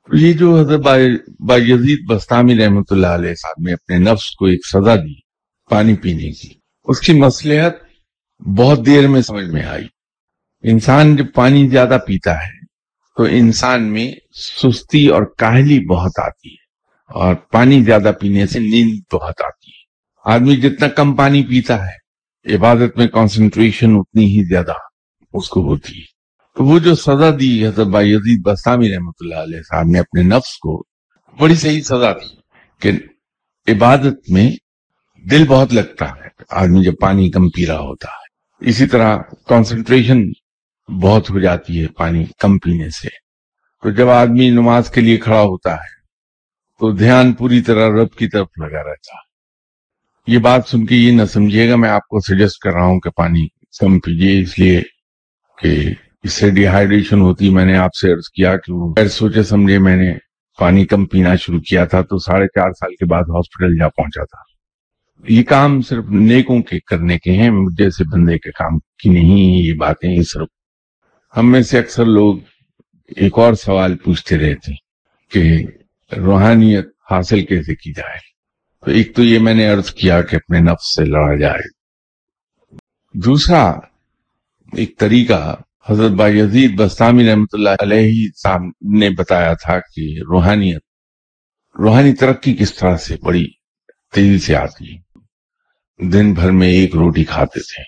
یہ جو حضرت بایزید بستامی رحمۃ اللہ علیہ صاحب نے اپنے نفس کو ایک سزا دی پانی پینے کی، اس کی مصلحت بہت دیر میں سمجھ میں آئی۔ انسان جب پانی زیادہ پیتا ہے تو انسان میں سستی اور کاہلی بہت آتی ہے، اور پانی زیادہ پینے سے نیند بہت آتی ہے۔ آدمی جتنا کم پانی پیتا ہے عبادت میں کنسنٹریشن اتنی ہی زیادہ اس کو ہوتی ہے۔ تو وہ جو سزا دی حضرت بایزید بستامی رحمۃ اللہ علیہ صاحب نے اپنے نفس کو، بڑی صحیح سزا دی کہ عبادت میں دل بہت لگتا ہے آدمی جب پانی کم پی رہا ہوتا ہے، اسی طرح کنسنٹریشن بہت ہو جاتی ہے پانی کم پینے سے۔ تو جب آدمی نماز کے لیے کھڑا ہوتا ہے تو دھیان پوری طرح رب کی طرف لگا رہتا ہے۔ یہ بات سن کے یہ نہ سمجھیے گا میں آپ کو سجیسٹ کر رہا ہوں کہ پانی کم پیجیے، اس لیے کہ اس سے ڈی ہائیڈریشن ہوتی۔ میں نے آپ سے عرض کیا کہ وہ غیر سوچے سمجھے میں نے پانی کم پینا شروع کیا تھا تو 4.5 سال کے بعد ہاسپٹل جا پہنچا تھا۔ یہ کام صرف نیکوں کے کرنے کے ہیں، مجھ جیسے بندے کے کام کی نہیں یہ باتیں۔ یہ صرف ہم میں سے اکثر لوگ ایک اور سوال پوچھتے رہتے کہ روحانیت حاصل کیسے کی جائے۔ تو ایک تو یہ میں نے عرض کیا کہ اپنے نفس سے لڑا جائے۔ دوسرا ایک طریقہ حضرت بایزید بستامی رحمۃ اللہ علیہ صاحب نے بتایا تھا کہ روحانی ترقی کس طرح سے بڑی تیزی سے آتی ہے۔ دن بھر میں ایک روٹی کھاتے تھے،